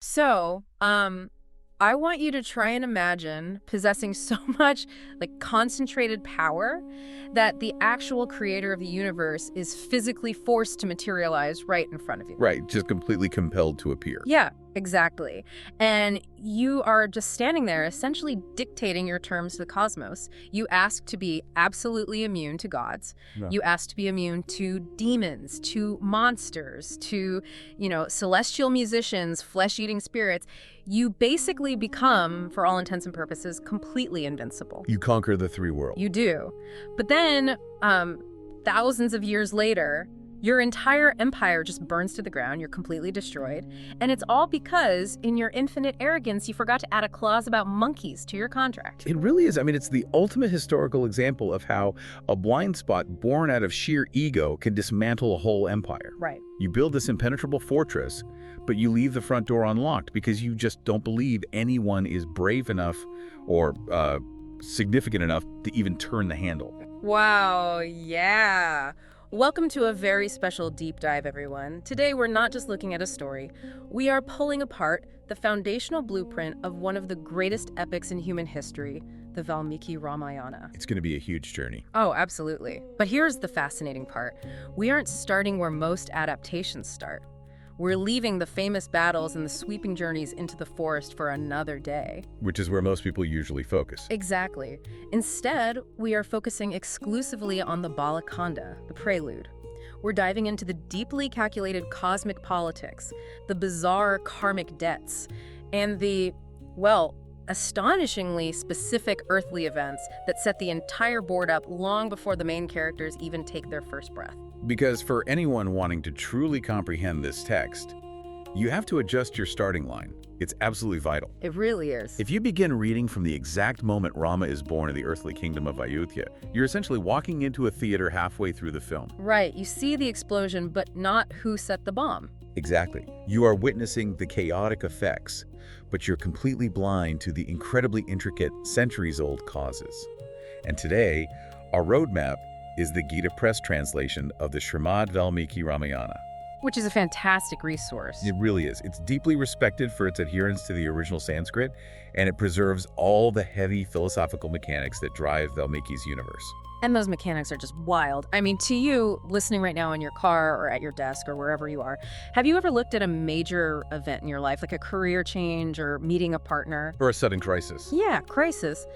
So, I want you to try and imagine possessing so much concentrated power that the actual creator of the universe is physically forced to materialize right in front of you. Right, just completely compelled to appear. Yeah, exactly. And you are just standing there essentially dictating your terms to the cosmos. You ask to be absolutely immune to gods. Yeah. You ask to be immune to demons, to monsters, to, celestial musicians, flesh-eating spirits. You basically become, for all intents and purposes, completely invincible. You conquer the three worlds. You do. But then, thousands of years later, your entire empire just burns to the ground. You're completely destroyed. And it's all because, in your infinite arrogance, you forgot to add a clause about monkeys to your contract. It really is. I mean, it's the ultimate historical example of how a blind spot born out of sheer ego can dismantle a whole empire. Right. You build this impenetrable fortress, but you leave the front door unlocked because you just don't believe anyone is brave enough or significant enough to even turn the handle. Wow, yeah. Welcome to a very special deep dive, everyone. Today, we're not just looking at a story. We are pulling apart the foundational blueprint of one of the greatest epics in human history, the Valmiki Ramayana. It's going to be a huge journey. Oh, absolutely. But here's the fascinating part. We aren't starting where most adaptations start. We're leaving the famous battles and the sweeping journeys into the forest for another day. Which is where most people usually focus. Exactly. Instead, we are focusing exclusively on the Balakanda, the Prelude. We're diving into the deeply calculated cosmic politics, the bizarre karmic debts, and the, astonishingly specific earthly events that set the entire board up long before the main characters even take their first breath. Because for anyone wanting to truly comprehend this text, you have to adjust your starting line. It's absolutely vital. It really is. If you begin reading from the exact moment Rama is born in the earthly kingdom of Ayodhya, you're essentially walking into a theater halfway through the film. Right, you see the explosion, but not who set the bomb. Exactly. You are witnessing the chaotic effects, but you're completely blind to the incredibly intricate, centuries-old causes. And today, our roadmap is the Gita Press translation of the Srimad Valmiki Ramayana. Which is a fantastic resource. It really is. It's deeply respected for its adherence to the original Sanskrit, and it preserves all the heavy philosophical mechanics that drive Valmiki's universe. And those mechanics are just wild. I mean, to you, listening right now in your car or at your desk or wherever you are, have you ever looked at a major event in your life, like a career change or meeting a partner? Or a sudden crisis. Yeah, crisis.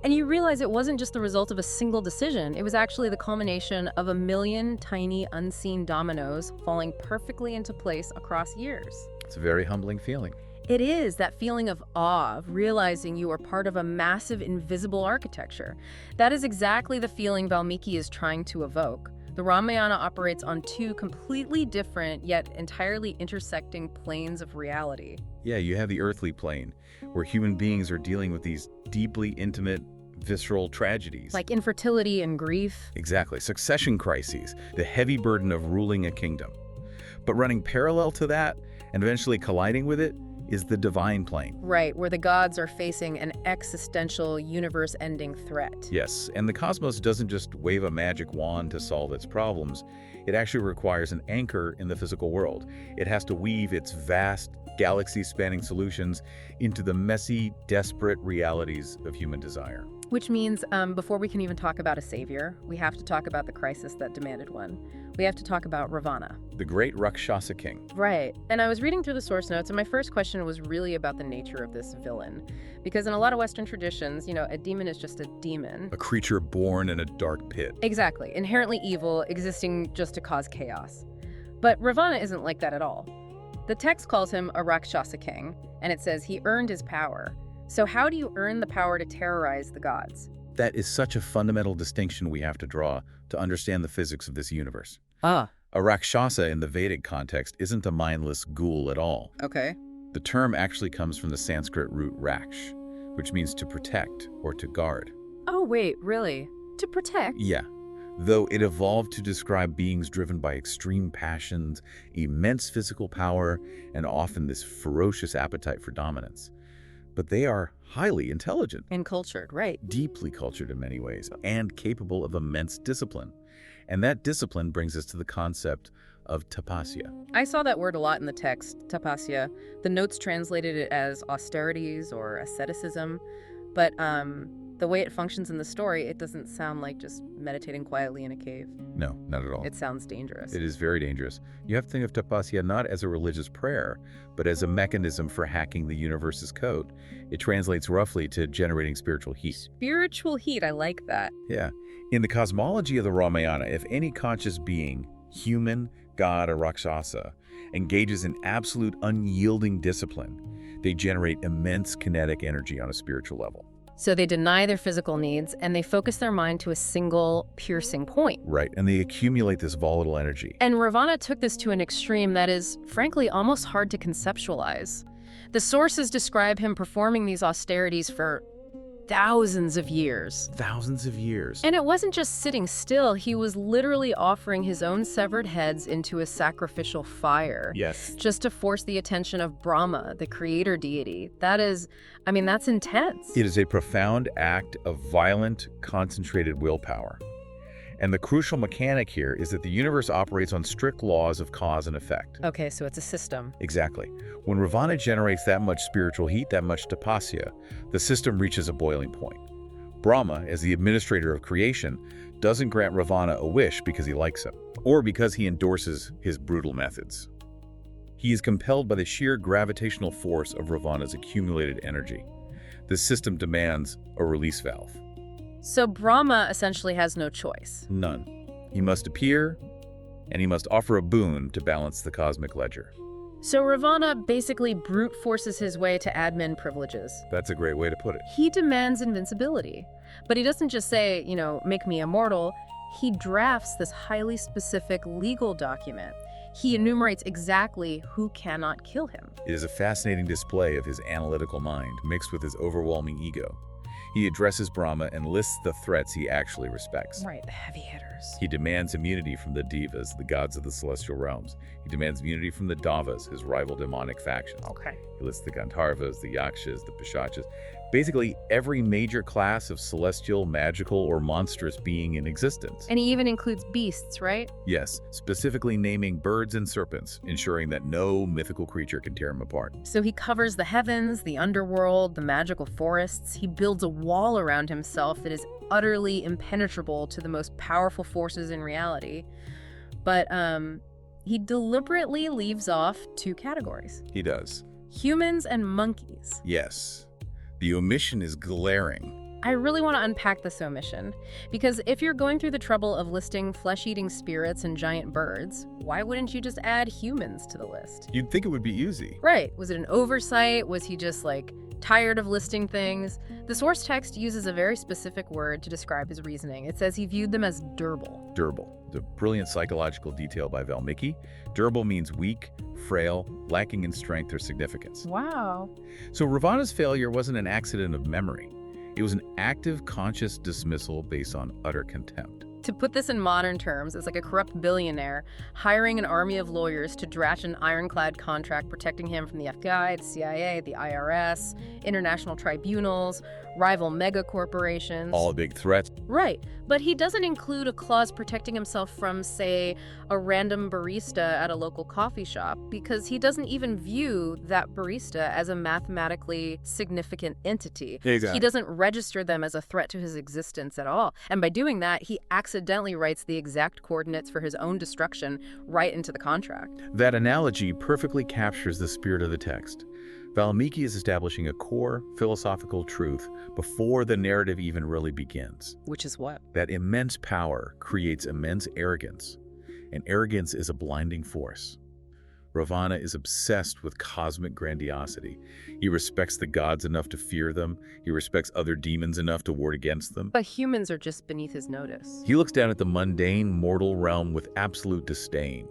And you realize it wasn't just the result of a single decision. It was actually the culmination of a million tiny, unseen dominoes falling perfectly into place across years. It's a very humbling feeling. It is that feeling of awe, of realizing you are part of a massive invisible architecture. That is exactly the feeling Valmiki is trying to evoke. The Ramayana operates on two completely different yet entirely intersecting planes of reality. Yeah, you have the earthly plane, where human beings are dealing with these deeply intimate, visceral tragedies. Like infertility and grief. Exactly. Succession crises, the heavy burden of ruling a kingdom. But running parallel to that, and eventually colliding with it, is the divine plane. Right, where the gods are facing an existential, universe-ending threat. Yes, and the cosmos doesn't just wave a magic wand to solve its problems. It actually requires an anchor in the physical world. It has to weave its vast, galaxy-spanning solutions into the messy, desperate realities of human desire. Which means before we can even talk about a savior, we have to talk about the crisis that demanded one. We have to talk about Ravana. The great Rakshasa king. Right. And I was reading through the source notes, and my first question was really about the nature of this villain. Because in a lot of Western traditions, a demon is just a demon. A creature born in a dark pit. Exactly. Inherently evil, existing just to cause chaos. But Ravana isn't like that at all. The text calls him a Rakshasa king, and it says he earned his power. So how do you earn the power to terrorize the gods? That is such a fundamental distinction we have to draw to understand the physics of this universe. Ah. A Rakshasa in the Vedic context isn't a mindless ghoul at all. Okay. The term actually comes from the Sanskrit root raksh, which means to protect or to guard. Oh, wait, really? To protect? Yeah. Though it evolved to describe beings driven by extreme passions, immense physical power, and often this ferocious appetite for dominance. But they are highly intelligent. And cultured, right. Deeply cultured in many ways, and capable of immense discipline. And that discipline brings us to the concept of tapasya. I saw that word a lot in the text, tapasya. The notes translated it as austerities or asceticism, but the way it functions in the story, it doesn't sound like just meditating quietly in a cave. No, not at all. It sounds dangerous. It is very dangerous. You have to think of tapasya not as a religious prayer, but as a mechanism for hacking the universe's code. It translates roughly to generating spiritual heat. Spiritual heat, I like that. Yeah. In the cosmology of the Ramayana, if any conscious being, human, god, or rakshasa, engages in absolute unyielding discipline, they generate immense kinetic energy on a spiritual level. So they deny their physical needs and they focus their mind to a single piercing point. Right, and they accumulate this volatile energy. And Ravana took this to an extreme that is, frankly, almost hard to conceptualize. The sources describe him performing these austerities for thousands of years. Thousands of years. And it wasn't just sitting still, he was literally offering his own severed heads into a sacrificial fire. Yes. Just to force the attention of Brahma, the creator deity. That's intense. It is a profound act of violent, concentrated willpower. And the crucial mechanic here is that the universe operates on strict laws of cause and effect. Okay, so it's a system. Exactly. When Ravana generates that much spiritual heat, that much tapasya, the system reaches a boiling point. Brahma, as the administrator of creation, doesn't grant Ravana a wish because he likes him, or because he endorses his brutal methods. He is compelled by the sheer gravitational force of Ravana's accumulated energy. The system demands a release valve. So Brahma essentially has no choice. None. He must appear, and he must offer a boon to balance the cosmic ledger. So Ravana basically brute forces his way to admin privileges. That's a great way to put it. He demands invincibility. But he doesn't just say, make me immortal. He drafts this highly specific legal document. He enumerates exactly who cannot kill him. It is a fascinating display of his analytical mind mixed with his overwhelming ego. He addresses Brahma and lists the threats he actually respects. Right, the heavy hitters. He demands immunity from the Devas, the gods of the celestial realms. He demands immunity from the Davas, his rival demonic factions. Okay. He lists the Gandharvas, the Yakshas, the Pishachas. Basically, every major class of celestial, magical, or monstrous being in existence. And he even includes beasts, right? Yes, specifically naming birds and serpents, ensuring that no mythical creature can tear him apart. So he covers the heavens, the underworld, the magical forests. He builds a wall around himself that is utterly impenetrable to the most powerful forces in reality. But he deliberately leaves off two categories. He does. Humans and monkeys. Yes. The omission is glaring. I really want to unpack this omission, because if you're going through the trouble of listing flesh-eating spirits and giant birds, why wouldn't you just add humans to the list? You'd think it would be easy. Right. Was it an oversight? Was he just, tired of listing things? The source text uses a very specific word to describe his reasoning. It says he viewed them as durable. Durable. The brilliant psychological detail by Valmiki. Durable means weak, frail, lacking in strength or significance. Wow. So Ravana's failure wasn't an accident of memory. It was an active, conscious dismissal based on utter contempt. To put this in modern terms, it's like a corrupt billionaire hiring an army of lawyers to draft an ironclad contract protecting him from the FBI, the CIA, the IRS, international tribunals, rival mega corporations. All big threats. Right, but he doesn't include a clause protecting himself from, say, a random barista at a local coffee shop, because he doesn't even view that barista as a mathematically significant entity. Exactly. He doesn't register them as a threat to his existence at all. And by doing that, he accidentally writes the exact coordinates for his own destruction right into the contract. That analogy perfectly captures the spirit of the text. Valmiki is establishing a core philosophical truth before the narrative even really begins. Which is what? That immense power creates immense arrogance, and arrogance is a blinding force. Ravana is obsessed with cosmic grandiosity. He respects the gods enough to fear them. He respects other demons enough to ward against them. But humans are just beneath his notice. He looks down at the mundane, mortal realm with absolute disdain.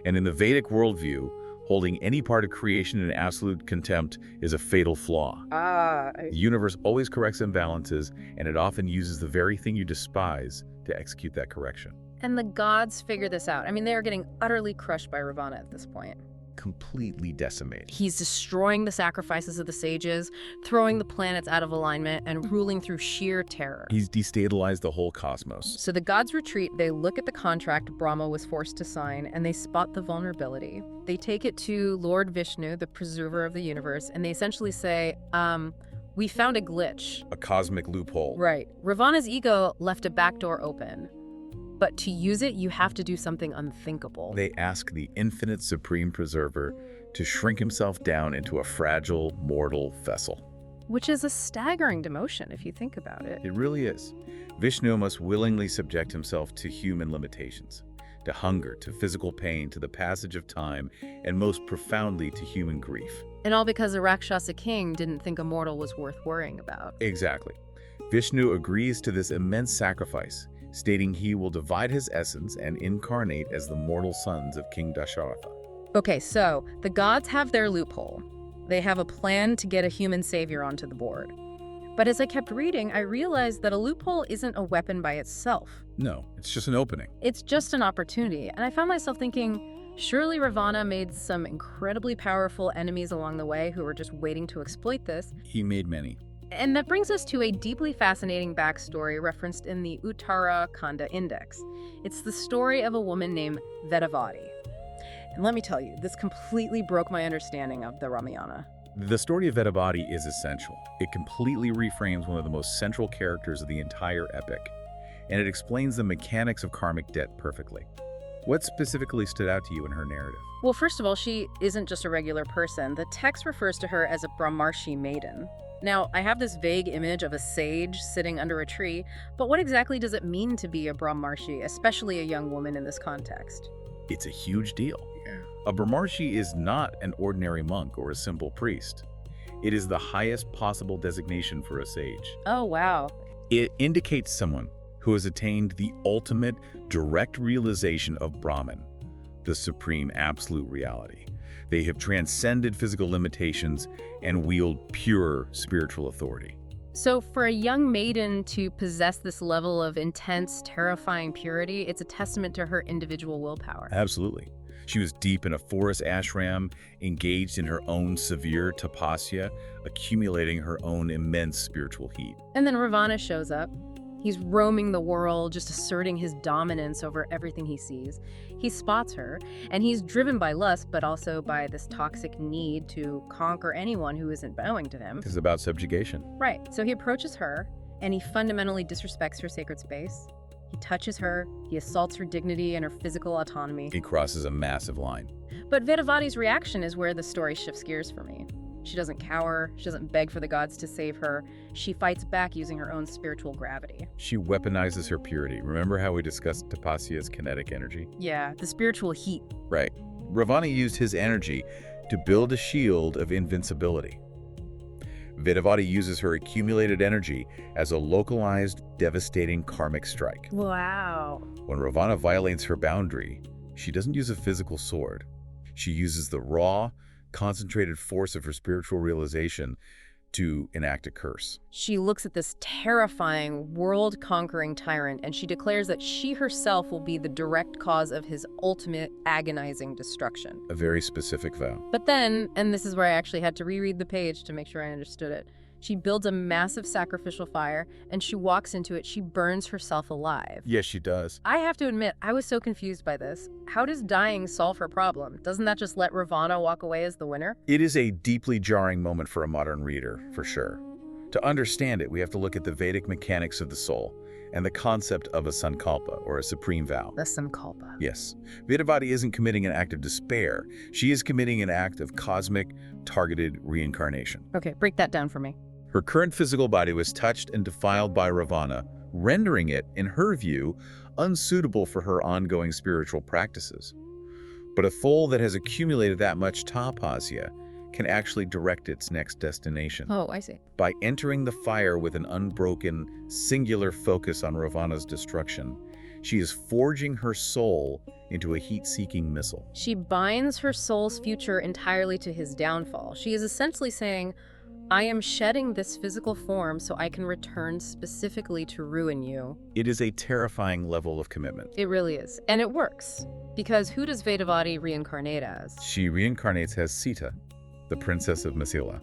And in the Vedic worldview, holding any part of creation in absolute contempt is a fatal flaw. The universe always corrects imbalances, and it often uses the very thing you despise to execute that correction. And the gods figure this out. They are getting utterly crushed by Ravana at this point. completely decimated. He's destroying the sacrifices of the sages, throwing the planets out of alignment, and ruling through sheer terror. He's destabilized the whole cosmos. So the gods retreat, they look at the contract Brahma was forced to sign, and they spot the vulnerability. They take it to Lord Vishnu, the preserver of the universe, and they essentially say, we found a glitch. A cosmic loophole. Right. Ravana's ego left a backdoor open. But to use it, you have to do something unthinkable. They ask the infinite supreme preserver to shrink himself down into a fragile, mortal vessel. Which is a staggering demotion if you think about it. It really is. Vishnu must willingly subject himself to human limitations, to hunger, to physical pain, to the passage of time, and most profoundly to human grief. And all because a Rakshasa king didn't think a mortal was worth worrying about. Exactly. Vishnu agrees to this immense sacrifice, stating he will divide his essence and incarnate as the mortal sons of King Dasharatha. Okay, so the gods have their loophole. They have a plan to get a human savior onto the board. But as I kept reading, I realized that a loophole isn't a weapon by itself. No, it's just an opening. It's just an opportunity. And I found myself thinking, surely Ravana made some incredibly powerful enemies along the way who were just waiting to exploit this. He made many. And that brings us to a deeply fascinating backstory referenced in the Uttara Index. It's the story of a woman named Vedavati. And let me tell you, this completely broke my understanding of the Ramayana. The story of Vedavati is essential. It completely reframes one of the most central characters of the entire epic, and it explains the mechanics of karmic debt perfectly. What specifically stood out to you in her narrative? Well, first of all, she isn't just a regular person. The text refers to her as a Brahmarshi maiden. Now, I have this vague image of a sage sitting under a tree, but what exactly does it mean to be a Brahmarshi, especially a young woman in this context? It's a huge deal. A Brahmarshi is not an ordinary monk or a simple priest. It is the highest possible designation for a sage. Oh, wow. It indicates someone who has attained the ultimate direct realization of Brahman, the supreme absolute reality. They have transcended physical limitations and wield pure spiritual authority. So for a young maiden to possess this level of intense, terrifying purity, it's a testament to her individual willpower. Absolutely. She was deep in a forest ashram, engaged in her own severe tapasya, accumulating her own immense spiritual heat. And then Ravana shows up. He's roaming the world, just asserting his dominance over everything he sees. He spots her, and he's driven by lust, but also by this toxic need to conquer anyone who isn't bowing to him. This is about subjugation. Right. So he approaches her, and he fundamentally disrespects her sacred space. He touches her, he assaults her dignity and her physical autonomy. He crosses a massive line. But Vedavati's reaction is where the story shifts gears for me. She doesn't cower, she doesn't beg for the gods to save her. She fights back using her own spiritual gravity. She weaponizes her purity. Remember how we discussed tapasya's kinetic energy? Yeah, the spiritual heat. Right. Ravana used his energy to build a shield of invincibility. Vedavati uses her accumulated energy as a localized, devastating karmic strike. Wow. When Ravana violates her boundary, she doesn't use a physical sword. She uses the raw, concentrated force of her spiritual realization to enact a curse. She looks at this terrifying, world-conquering tyrant, and she declares that she herself will be the direct cause of his ultimate agonizing destruction. A very specific vow. But then, and this is where I actually had to reread the page to make sure I understood it, she builds a massive sacrificial fire, and she walks into it. She burns herself alive. Yes, she does. I have to admit, I was so confused by this. How does dying solve her problem? Doesn't that just let Ravana walk away as the winner? It is a deeply jarring moment for a modern reader, for sure. To understand it, we have to look at the Vedic mechanics of the soul and the concept of a sankalpa, or a supreme vow. The sankalpa. Yes. Vedavati isn't committing an act of despair. She is committing an act of cosmic, targeted reincarnation. Okay, break that down for me. Her current physical body was touched and defiled by Ravana, rendering it, in her view, unsuitable for her ongoing spiritual practices. But a soul that has accumulated that much tapasya can actually direct its next destination. Oh, I see. By entering the fire with an unbroken, singular focus on Ravana's destruction, she is forging her soul into a heat-seeking missile. She binds her soul's future entirely to his downfall. She is essentially saying, I am shedding this physical form so I can return specifically to ruin you. It is a terrifying level of commitment. It really is. And it works. Because who does Vedavati reincarnate as? She reincarnates as Sita, the princess of Mithila,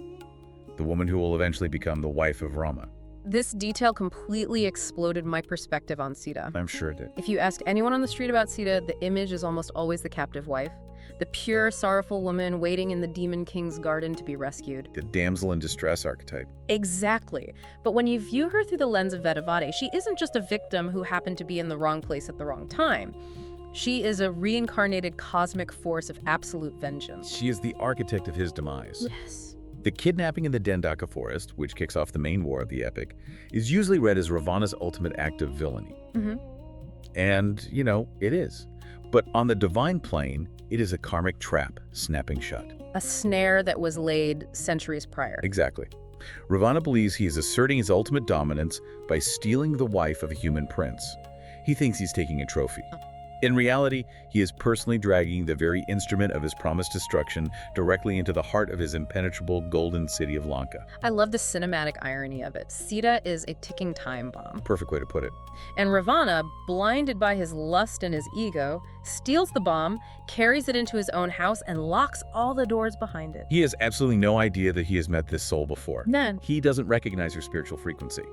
the woman who will eventually become the wife of Rama. This detail completely exploded my perspective on Sita. I'm sure it did. If you ask anyone on the street about Sita, the image is almost always the captive wife, the pure, sorrowful woman waiting in the demon king's garden to be rescued. The damsel in distress archetype. Exactly. But when you view her through the lens of Vedavati, she isn't just a victim who happened to be in the wrong place at the wrong time. She is a reincarnated cosmic force of absolute vengeance. She is the architect of his demise. Yes. The kidnapping in the Dandaka forest, which kicks off the main war of the epic, is usually read as Ravana's ultimate act of villainy. And, it is. But on the divine plane, it is a karmic trap snapping shut. A snare that was laid centuries prior. Exactly. Ravana believes he is asserting his ultimate dominance by stealing the wife of a human prince. He thinks he's taking a trophy. In reality, he is personally dragging the very instrument of his promised destruction directly into the heart of his impenetrable golden city of Lanka. I love the cinematic irony of it. Sita is a ticking time bomb. Perfect way to put it. And Ravana, blinded by his lust and his ego, steals the bomb, carries it into his own house, and locks all the doors behind it. He has absolutely no idea that he has met this soul before. None. He doesn't recognize your spiritual frequency.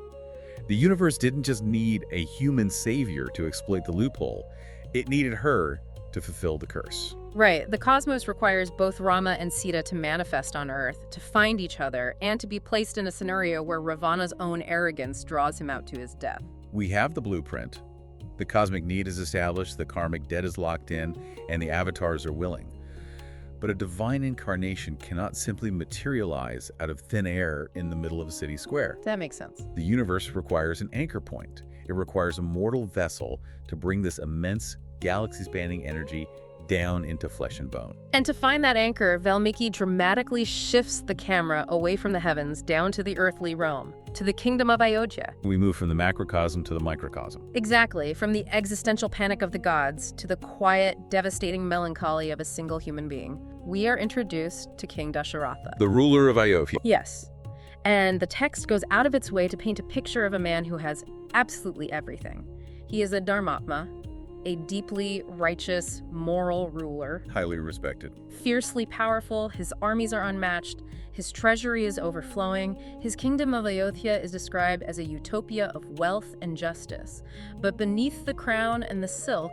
The universe didn't just need a human savior to exploit the loophole. It needed her to fulfill the curse. Right. The cosmos requires both Rama and Sita to manifest on Earth, to find each other, and to be placed in a scenario where Ravana's own arrogance draws him out to his death. We have the blueprint. The cosmic need is established, the karmic debt is locked in, and the avatars are willing. But a divine incarnation cannot simply materialize out of thin air in the middle of a city square. That makes sense. The universe requires an anchor point. It requires a mortal vessel to bring this immense, galaxy-spanning energy down into flesh and bone. And to find that anchor, Valmiki dramatically shifts the camera away from the heavens down to the earthly realm, to the kingdom of Ayodhya. We move from the macrocosm to the microcosm. Exactly, from the existential panic of the gods to the quiet, devastating melancholy of a single human being. We are introduced to King Dasharatha. The ruler of Ayodhya. Yes. And the text goes out of its way to paint a picture of a man who has absolutely everything. He is a Dharmatma, a deeply righteous, moral ruler. Highly respected. Fiercely powerful, his armies are unmatched, his treasury is overflowing, his kingdom of Ayodhya is described as a utopia of wealth and justice. But beneath the crown and the silk,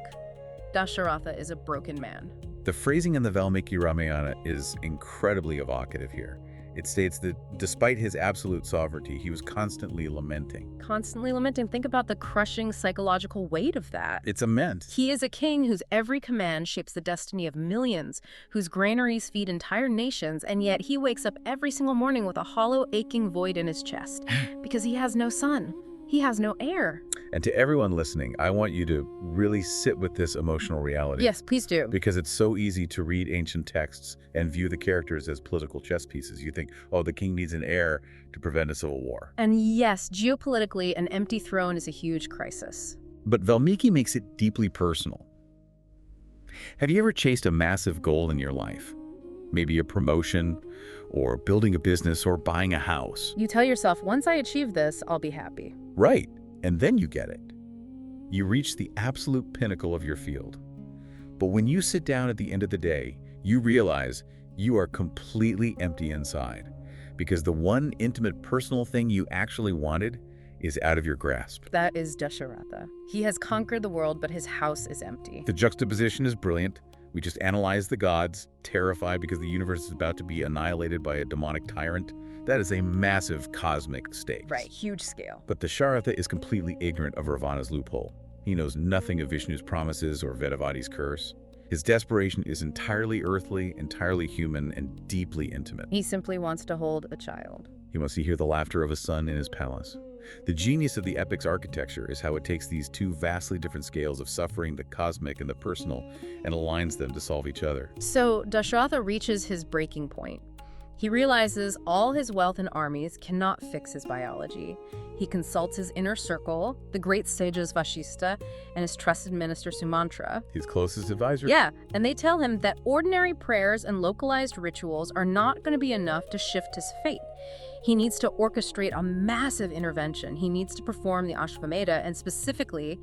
Dasharatha is a broken man. The phrasing in the Valmiki Ramayana is incredibly evocative here. It states that despite his absolute sovereignty, he was constantly lamenting. Constantly lamenting. Think about the crushing psychological weight of that. It's immense. He is a king whose every command shapes the destiny of millions, whose granaries feed entire nations, and yet he wakes up every single morning with a hollow, aching void in his chest because he has no son. He has no heir. And to everyone listening, I want you to really sit with this emotional reality. Yes, please do. Because it's so easy to read ancient texts and view the characters as political chess pieces. You think, oh, the king needs an heir to prevent a civil war. And yes, geopolitically, an empty throne is a huge crisis. But Valmiki makes it deeply personal. Have you ever chased a massive goal in your life? Maybe a promotion, or building a business, or buying a house. You tell yourself, once I achieve this, I'll be happy. Right, and then you get it. You reach the absolute pinnacle of your field. But when you sit down at the end of the day, you realize you are completely empty inside, because the one intimate personal thing you actually wanted is out of your grasp. That is Dasharatha. He has conquered the world, but his house is empty. The juxtaposition is brilliant. We just analyze the gods, terrified because the universe is about to be annihilated by a demonic tyrant. That is a massive cosmic stake. Right, huge scale. But Dasharatha is completely ignorant of Ravana's loophole. He knows nothing of Vishnu's promises or Vedavati's curse. His desperation is entirely earthly, entirely human, and deeply intimate. He simply wants to hold a child. He wants to hear the laughter of a son in his palace. The genius of the epic's architecture is how it takes these two vastly different scales of suffering, the cosmic and the personal, and aligns them to solve each other. So Dasharatha reaches his breaking point. He realizes all his wealth and armies cannot fix his biology. He consults his inner circle, the great sages Vashista and his trusted minister Sumantra. His closest advisor? Yeah, and they tell him that ordinary prayers and localized rituals are not going to be enough to shift his fate. He needs to orchestrate a massive intervention. He needs to perform the Ashvamedha and specifically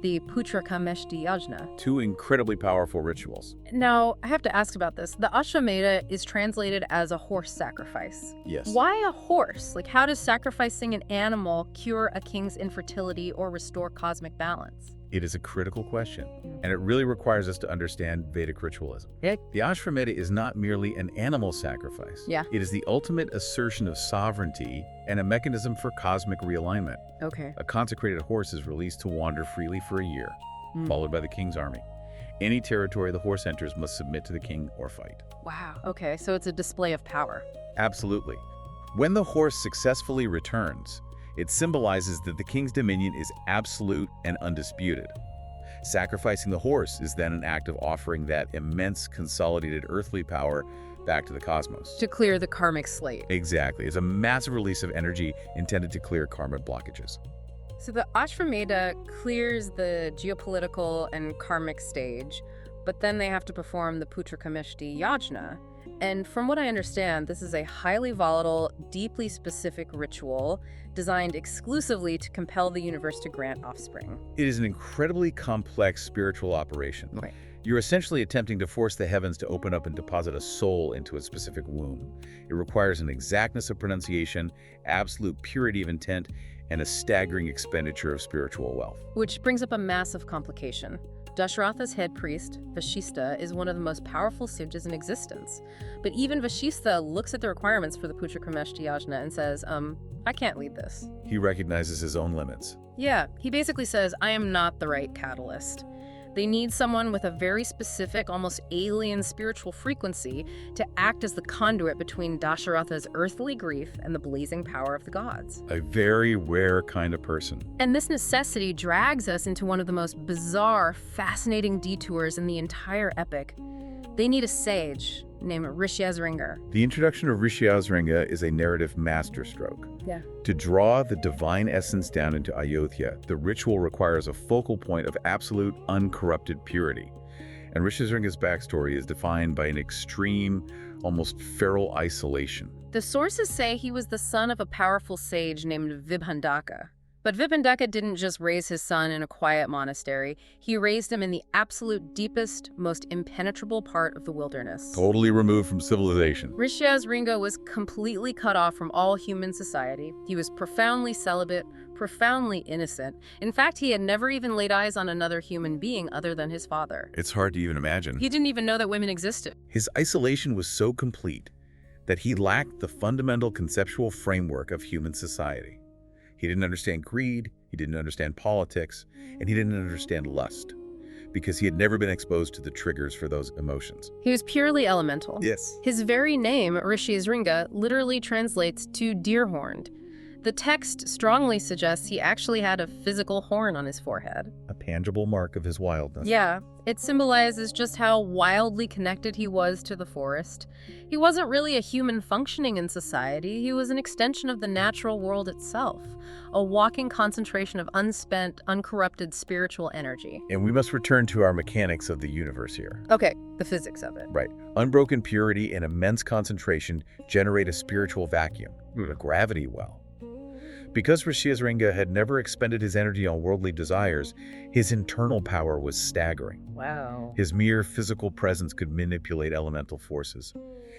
the Putrakameshti Yajna. 2 incredibly powerful rituals. Now, I have to ask about this. The Ashvamedha is translated as a horse sacrifice. Yes. Why a horse? Like, how does sacrificing an animal cure a king's infertility or restore cosmic balance? It is a critical question, and it really requires us to understand Vedic ritualism. Yeah. The Ashvamedha is not merely an animal sacrifice. Yeah. It is the ultimate assertion of sovereignty and a mechanism for cosmic realignment. Okay. A consecrated horse is released to wander freely for a year, followed by the king's army. Any territory the horse enters must submit to the king or fight. Wow. Okay, so it's a display of power. Absolutely. When the horse successfully returns, it symbolizes that the king's dominion is absolute and undisputed. Sacrificing the horse is then an act of offering that immense consolidated earthly power back to the cosmos. To clear the karmic slate. Exactly. It's a massive release of energy intended to clear karmic blockages. So the Ashvamedha clears the geopolitical and karmic stage, but then they have to perform the Putrakameshti Yajna. And from what I understand, this is a highly volatile, deeply specific ritual designed exclusively to compel the universe to grant offspring. It is an incredibly complex spiritual operation. Right. You're essentially attempting to force the heavens to open up and deposit a soul into a specific womb. It requires an exactness of pronunciation, absolute purity of intent, and a staggering expenditure of spiritual wealth. Which brings up a massive complication. Dasharatha's head priest, Vashishta, is one of the most powerful sages in existence. But even Vashishta looks at the requirements for the Putrakameshti Yajna and says, I can't lead this. He recognizes his own limits. Yeah, he basically says, I am not the right catalyst. They need someone with a very specific, almost alien spiritual frequency to act as the conduit between Dasharatha's earthly grief and the blazing power of the gods. A very rare kind of person. And this necessity drags us into one of the most bizarre, fascinating detours in the entire epic. They need a sage named Rishyasringa. The introduction of Rishyasringa is a narrative masterstroke. Yeah. To draw the divine essence down into Ayodhya, the ritual requires a focal point of absolute, uncorrupted purity. And Rishyasringa's backstory is defined by an extreme, almost feral isolation. The sources say he was the son of a powerful sage named Vibhandaka. But Vibhandaka didn't just raise his son in a quiet monastery. He raised him in the absolute deepest, most impenetrable part of the wilderness. Totally removed from civilization. Rishyasringa was completely cut off from all human society. He was profoundly celibate, profoundly innocent. In fact, he had never even laid eyes on another human being other than his father. It's hard to even imagine. He didn't even know that women existed. His isolation was so complete that he lacked the fundamental conceptual framework of human society. He didn't understand greed, he didn't understand politics, and he didn't understand lust, because he had never been exposed to the triggers for those emotions. He was purely elemental. Yes. His very name, Rishyasringa, literally translates to deer-horned. The text strongly suggests he actually had a physical horn on his forehead. A tangible mark of his wildness. Yeah, it symbolizes just how wildly connected he was to the forest. He wasn't really a human functioning in society. He was an extension of the natural world itself, a walking concentration of unspent, uncorrupted spiritual energy. And we must return to our mechanics of the universe here. Okay, the physics of it. Right. Unbroken purity and immense concentration generate a spiritual vacuum, a gravity well. Because Rishyasringa had never expended his energy on worldly desires, his internal power was staggering. Wow. His mere physical presence could manipulate elemental forces.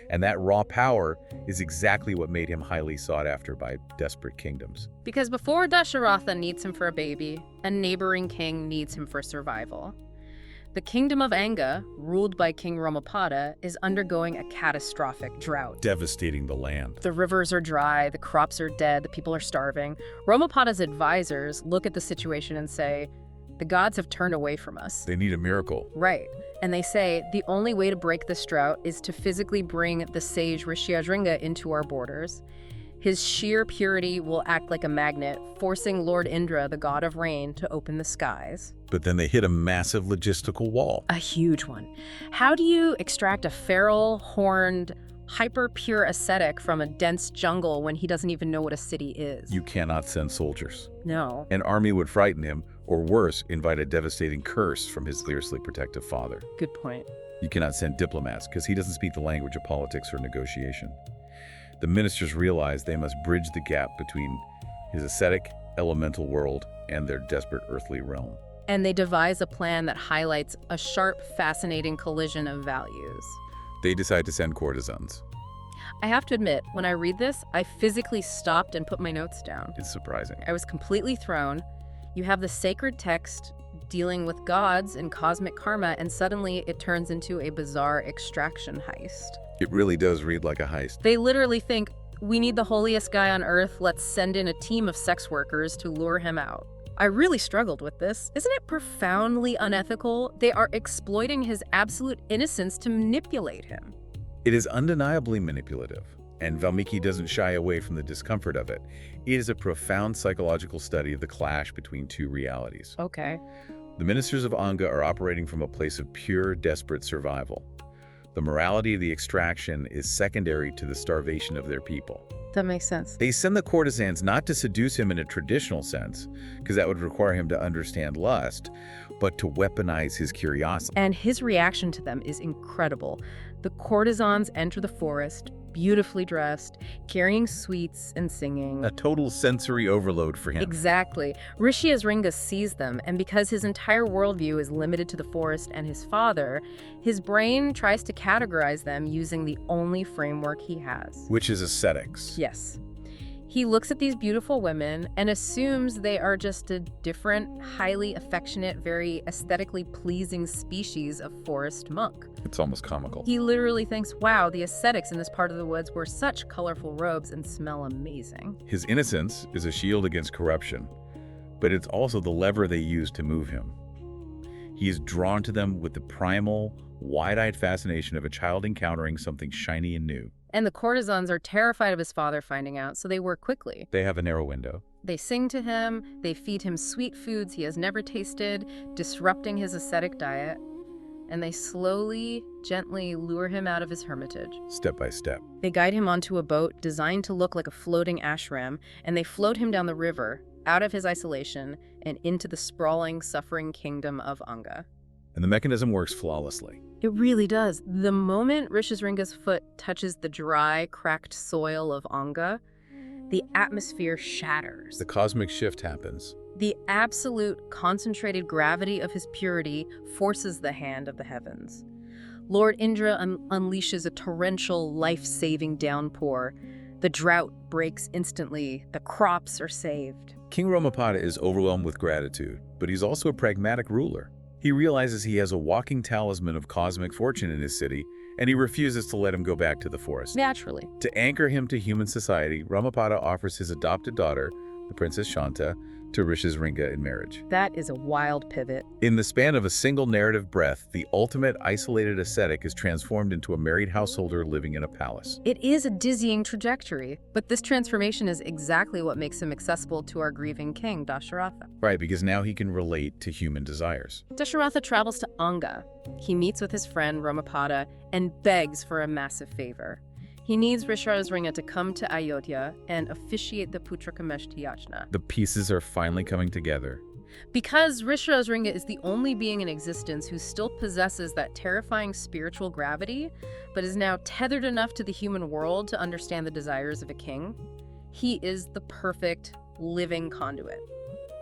And that raw power is exactly what made him highly sought after by desperate kingdoms. Because before Dasharatha needs him for a baby, a neighboring king needs him for survival. The kingdom of Anga, ruled by King Ramapada, is undergoing a catastrophic drought. Devastating the land. The rivers are dry, the crops are dead, the people are starving. Ramapada's advisors look at the situation and say, the gods have turned away from us. They need a miracle. Right. And they say, the only way to break this drought is to physically bring the sage Rishyasringa into our borders. His sheer purity will act like a magnet, forcing Lord Indra, the god of rain, to open the skies. But then they hit a massive logistical wall. A huge one. How do you extract a feral, horned, hyper-pure ascetic from a dense jungle when he doesn't even know what a city is? You cannot send soldiers. No. An army would frighten him, or worse, invite a devastating curse from his fiercely protective father. Good point. You cannot send diplomats, because he doesn't speak the language of politics or negotiation. The ministers realize they must bridge the gap between his ascetic, elemental world and their desperate earthly realm. And they devise a plan that highlights a sharp, fascinating collision of values. They decide to send courtesans. I have to admit, when I read this, I physically stopped and put my notes down. It's surprising. I was completely thrown. You have the sacred text dealing with gods and cosmic karma, and suddenly it turns into a bizarre extraction heist. It really does read like a heist. They literally think, we need the holiest guy on earth, let's send in a team of sex workers to lure him out. I really struggled with this. Isn't it profoundly unethical? They are exploiting his absolute innocence to manipulate him. It is undeniably manipulative, and Valmiki doesn't shy away from the discomfort of it. It is a profound psychological study of the clash between two realities. Okay. The ministers of Anga are operating from a place of pure, desperate survival. The morality of the extraction is secondary to the starvation of their people. That makes sense. They send the courtesans not to seduce him in a traditional sense, because that would require him to understand lust, but to weaponize his curiosity. And his reaction to them is incredible. The courtesans enter the forest, beautifully dressed, carrying sweets and singing. A total sensory overload for him. Exactly. Rishyasringa sees them, and because his entire worldview is limited to the forest and his father, his brain tries to categorize them using the only framework he has. Which is ascetics. Yes. He looks at these beautiful women and assumes they are just a different, highly affectionate, very aesthetically pleasing species of forest monk. It's almost comical. He literally thinks, wow, the ascetics in this part of the woods wear such colorful robes and smell amazing. His innocence is a shield against corruption, but it's also the lever they use to move him. He is drawn to them with the primal, wide-eyed fascination of a child encountering something shiny and new. And the courtesans are terrified of his father finding out, so they work quickly. They have a narrow window. They sing to him, they feed him sweet foods he has never tasted, disrupting his ascetic diet, and they slowly, gently lure him out of his hermitage. Step by step. They guide him onto a boat designed to look like a floating ashram, and they float him down the river, out of his isolation, and into the sprawling, suffering kingdom of Anga. And the mechanism works flawlessly. It really does. The moment Rishyasringa's foot touches the dry, cracked soil of Anga, the atmosphere shatters. The cosmic shift happens. The absolute concentrated gravity of his purity forces the hand of the heavens. Lord Indra unleashes a torrential, life-saving downpour. The drought breaks instantly. The crops are saved. King Ramapada is overwhelmed with gratitude, but he's also a pragmatic ruler. He realizes he has a walking talisman of cosmic fortune in his city, and he refuses to let him go back to the forest. Naturally. To anchor him to human society, Ramapada offers his adopted daughter, the Princess Shanta, to Rishyasringa in marriage. That is a wild pivot. In the span of a single narrative breath, the ultimate isolated ascetic is transformed into a married householder living in a palace. It is a dizzying trajectory, but this transformation is exactly what makes him accessible to our grieving king, Dasharatha. Right, because now he can relate to human desires. Dasharatha travels to Anga. He meets with his friend Ramapada and begs for a massive favor. He needs Rishyasringa to come to Ayodhya and officiate the Putrakameshti Yajna. The pieces are finally coming together. Because Rishyasringa is the only being in existence who still possesses that terrifying spiritual gravity, but is now tethered enough to the human world to understand the desires of a king, he is the perfect living conduit.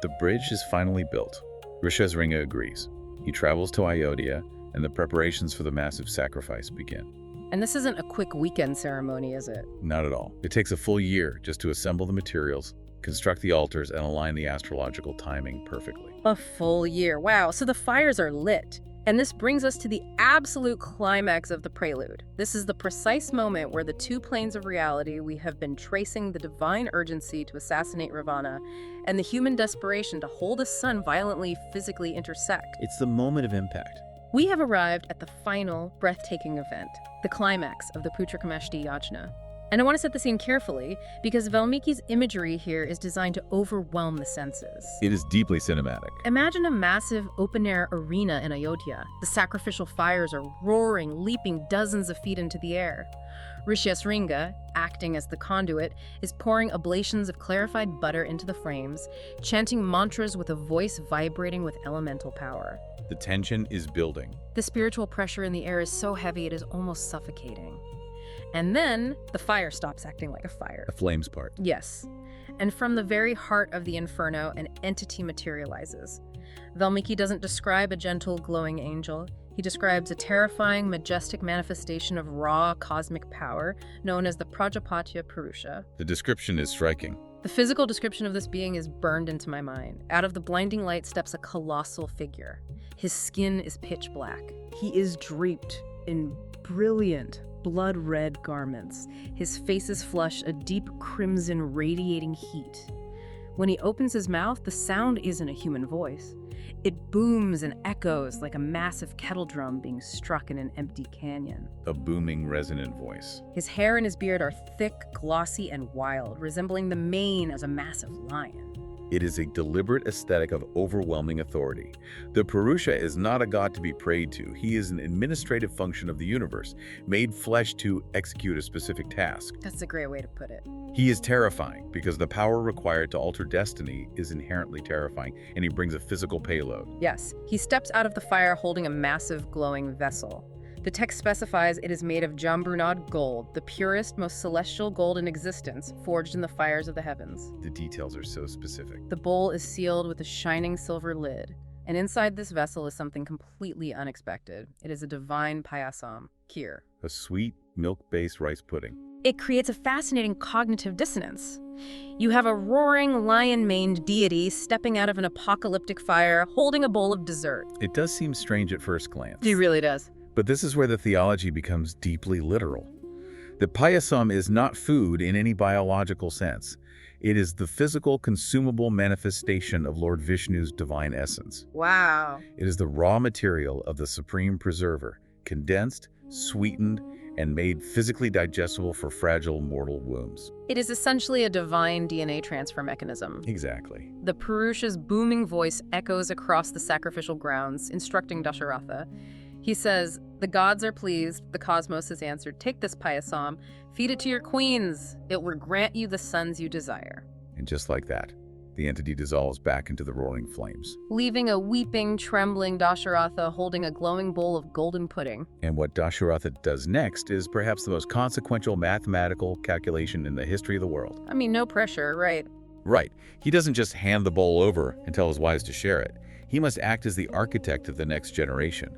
The bridge is finally built. Rishyasringa agrees. He travels to Ayodhya, and the preparations for the massive sacrifice begin. And this isn't a quick weekend ceremony, is it? Not at all. It takes a full year just to assemble the materials, construct the altars, and align the astrological timing perfectly. A full year. Wow, so the fires are lit. And this brings us to the absolute climax of the Prelude. This is the precise moment where the two planes of reality we have been tracing, the divine urgency to assassinate Ravana and the human desperation to hold a son violently, physically intersect. It's the moment of impact. We have arrived at the final, breathtaking event, the climax of the Putrakameshti Yajna. And I want to set the scene carefully, because Valmiki's imagery here is designed to overwhelm the senses. It is deeply cinematic. Imagine a massive open-air arena in Ayodhya. The sacrificial fires are roaring, leaping dozens of feet into the air. Rishyasringa, acting as the conduit, is pouring oblations of clarified butter into the frames, chanting mantras with a voice vibrating with elemental power. The tension is building. The spiritual pressure in the air is so heavy it is almost suffocating. And then the fire stops acting like a fire. The flames part. Yes. And from the very heart of the inferno, an entity materializes. Valmiki doesn't describe a gentle, glowing angel. He describes a terrifying, majestic manifestation of raw cosmic power known as the Prajapatya Purusha. The description is striking. The physical description of this being is burned into my mind. Out of the blinding light steps a colossal figure. His skin is pitch black. He is draped in brilliant, blood-red garments. His face is flushed, a deep crimson radiating heat. When he opens his mouth, the sound isn't a human voice. It booms and echoes like a massive kettle drum being struck in an empty canyon. A booming, resonant voice. His hair and his beard are thick, glossy, and wild, resembling the mane of a massive lion. It is a deliberate aesthetic of overwhelming authority. The Purusha is not a god to be prayed to. He is an administrative function of the universe, made flesh to execute a specific task. That's a great way to put it. He is terrifying because the power required to alter destiny is inherently terrifying, and he brings a physical payload. Yes, he steps out of the fire holding a massive glowing vessel. The text specifies it is made of Jambrunad gold, the purest, most celestial gold in existence, forged in the fires of the heavens. The details are so specific. The bowl is sealed with a shining silver lid, and inside this vessel is something completely unexpected. It is a divine payasam, kheer. A sweet, milk-based rice pudding. It creates a fascinating cognitive dissonance. You have a roaring, lion-maned deity stepping out of an apocalyptic fire, holding a bowl of dessert. It does seem strange at first glance. It really does. But this is where the theology becomes deeply literal. The payasam is not food in any biological sense. It is the physical, consumable manifestation of Lord Vishnu's divine essence. Wow. It is the raw material of the supreme preserver, condensed, sweetened, and made physically digestible for fragile mortal wombs. It is essentially a divine DNA transfer mechanism. Exactly. The Purusha's booming voice echoes across the sacrificial grounds, instructing Dasharatha. He says, "The gods are pleased, the cosmos has answered. Take this payasam, feed it to your queens. It will grant you the sons you desire." And just like that, the entity dissolves back into the roaring flames. Leaving a weeping, trembling Dasharatha holding a glowing bowl of golden pudding. And what Dasharatha does next is perhaps the most consequential mathematical calculation in the history of the world. I mean, no pressure, right? Right. He doesn't just hand the bowl over and tell his wives to share it. He must act as the architect of the next generation.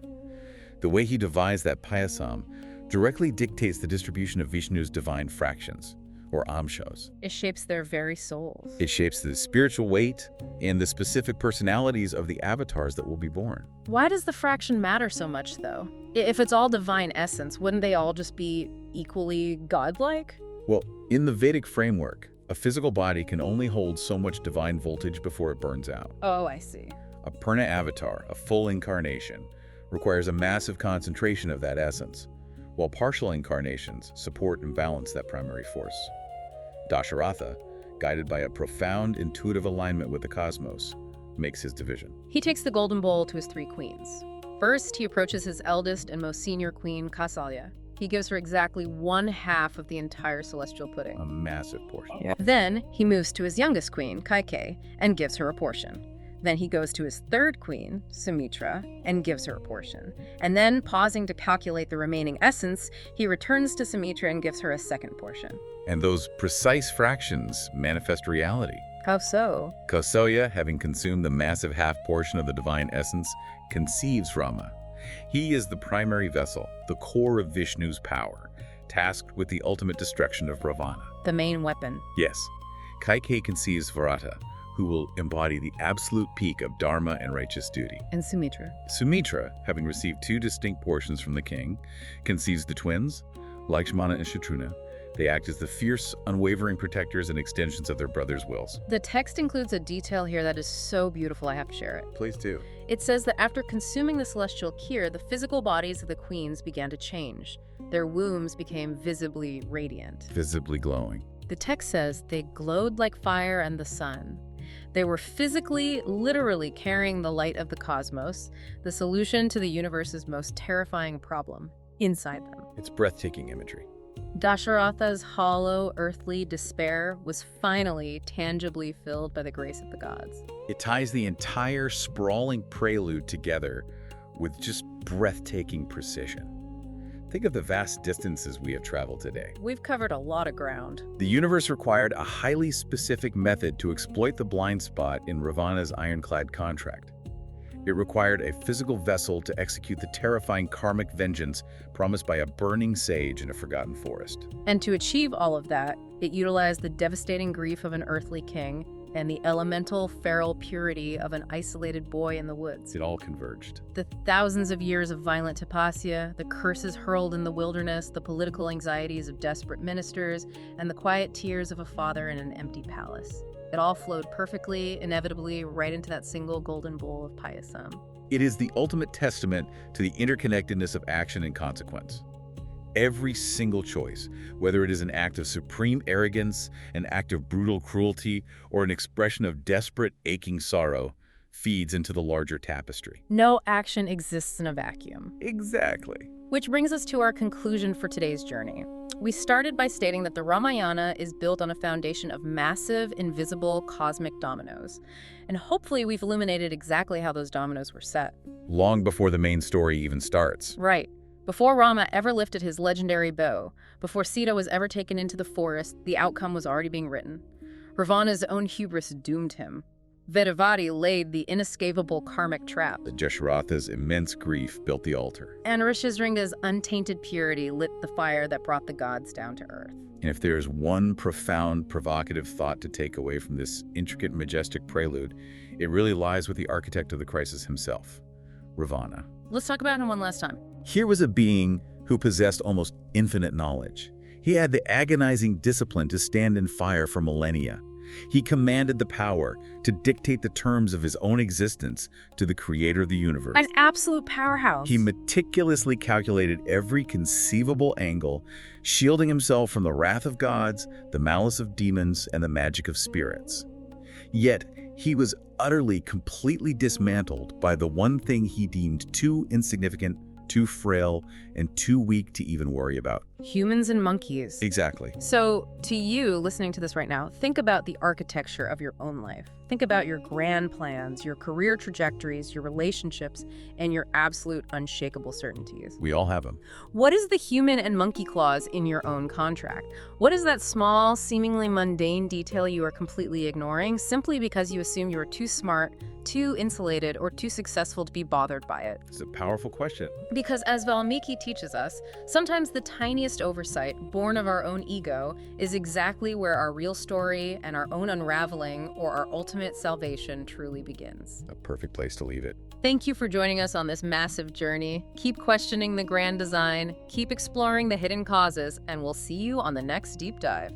The way he devised that payasam directly dictates the distribution of Vishnu's divine fractions, or amshas. It shapes their very souls. It shapes the spiritual weight and the specific personalities of the avatars that will be born. Why does the fraction matter so much, though? If it's all divine essence, wouldn't they all just be equally godlike? Well, in the Vedic framework, a physical body can only hold so much divine voltage before it burns out. Oh, I see. A Purna avatar, a full incarnation, requires a massive concentration of that essence, while partial incarnations support and balance that primary force. Dasharatha, guided by a profound intuitive alignment with the cosmos, makes his division. He takes the golden bowl to his three queens. First, he approaches his eldest and most senior queen, Kausalya. He gives her exactly 1/2 of the entire celestial pudding. A massive portion. Yeah. Then, he moves to his youngest queen, Kaikeyi, and gives her a portion. Then he goes to his third queen, Sumitra, and gives her a portion. And then, pausing to calculate the remaining essence, he returns to Sumitra and gives her a second portion. And those precise fractions manifest reality. How so? Kausalya, having consumed the massive half portion of the divine essence, conceives Rama. He is the primary vessel, the core of Vishnu's power, tasked with the ultimate destruction of Ravana. The main weapon. Yes, Kaikeyi conceives Bharata, who will embody the absolute peak of Dharma and righteous duty. And Sumitra. Sumitra, having received 2 distinct portions from the king, conceives the twins, Lakshmana and Shatrughna. They act as the fierce, unwavering protectors and extensions of their brothers' wills. The text includes a detail here that is so beautiful I have to share it. Please do. It says that after consuming the celestial kheer, the physical bodies of the queens began to change. Their wombs became visibly radiant. Visibly glowing. The text says they glowed like fire and the sun. They were physically, literally carrying the light of the cosmos, the solution to the universe's most terrifying problem, inside them. It's breathtaking imagery. Dasharatha's hollow, earthly despair was finally tangibly filled by the grace of the gods. It ties the entire sprawling prelude together with just breathtaking precision. Think of the vast distances we have traveled today. We've covered a lot of ground. The universe required a highly specific method to exploit the blind spot in Ravana's ironclad contract. It required a physical vessel to execute the terrifying karmic vengeance promised by a burning sage in a forgotten forest. And to achieve all of that, it utilized the devastating grief of an earthly king and the elemental feral purity of an isolated boy in the woods. It all converged. The thousands of years of violent tapasya, the curses hurled in the wilderness, the political anxieties of desperate ministers, and the quiet tears of a father in an empty palace. It all flowed perfectly, inevitably, right into that single golden bowl of payasam. It is the ultimate testament to the interconnectedness of action and consequence. Every single choice, whether it is an act of supreme arrogance, an act of brutal cruelty, or an expression of desperate, aching sorrow, feeds into the larger tapestry. No action exists in a vacuum. Exactly. Which brings us to our conclusion for today's journey. We started by stating that the Ramayana is built on a foundation of massive, invisible, cosmic dominoes. And hopefully we've illuminated exactly how those dominoes were set. Long before the main story even starts. Right. Before Rama ever lifted his legendary bow, before Sita was ever taken into the forest, the outcome was already being written. Ravana's own hubris doomed him. Vedavati laid the inescapable karmic trap. The Dasharatha's immense grief built the altar. And Rishyasringa's untainted purity lit the fire that brought the gods down to earth. And if there is one profound, provocative thought to take away from this intricate, majestic prelude, it really lies with the architect of the crisis himself, Ravana. Let's talk about him one last time. Here was a being who possessed almost infinite knowledge. He had the agonizing discipline to stand in fire for millennia. He commanded the power to dictate the terms of his own existence to the creator of the universe. An absolute powerhouse. He meticulously calculated every conceivable angle, shielding himself from the wrath of gods, the malice of demons, and the magic of spirits. Yet, he was utterly, completely dismantled by the one thing he deemed too insignificant, too frail, and too weak to even worry about. Humans and monkeys. Exactly. So, to you listening to this right now, think about the architecture of your own life. Think about your grand plans, your career trajectories, your relationships, and your absolute unshakable certainties. We all have them. What is the human and monkey clause in your own contract? What is that small, seemingly mundane detail you are completely ignoring simply because you assume you are too smart, too insulated, or too successful to be bothered by it? It's a powerful question. Because as Valmiki teaches us, sometimes the tiniest oversight, born of our own ego, is exactly where our real story and our own unraveling or our ultimate salvation truly begins. A perfect place to leave it. Thank you for joining us on this massive journey. Keep questioning the grand design, keep exploring the hidden causes, and we'll see you on the next deep dive.